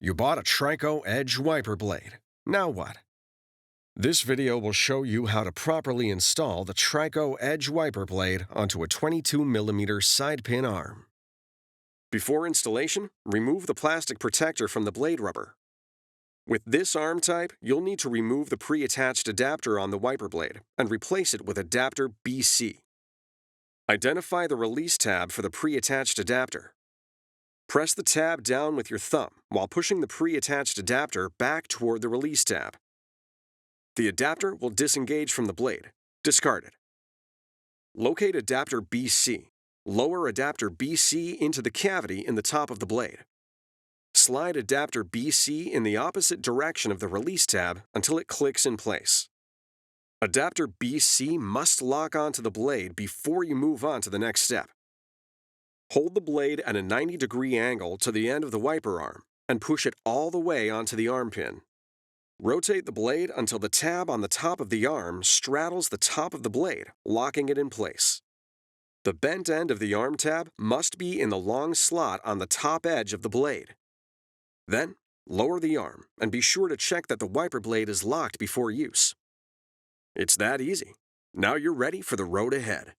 You bought a TRICO Edge wiper blade. Now what? This video will show you how to properly install the TRICO Edge wiper blade onto a 22mm side pin arm. Before installation, remove the plastic protector from the blade rubber. With this arm type, you'll need to remove the pre-attached adapter on the wiper blade and replace it with adapter BC. Identify the release tab for the pre-attached adapter. Press the tab down with your thumb while pushing the pre-attached adapter back toward the release tab. The adapter will disengage from the blade. Discard it. Locate adapter BC. Lower adapter BC into the cavity in the top of the blade. Slide adapter BC in the opposite direction of the release tab until it clicks in place. Adapter BC must lock onto the blade before you move on to the next step. Hold the blade at a 90-degree angle to the end of the wiper arm and push it all the way onto the arm pin. Rotate the blade until the tab on the top of the arm straddles the top of the blade, locking it in place. The bent end of the arm tab must be in the long slot on the top edge of the blade. Then, lower the arm and be sure to check that the wiper blade is locked before use. It's that easy. Now you're ready for the road ahead.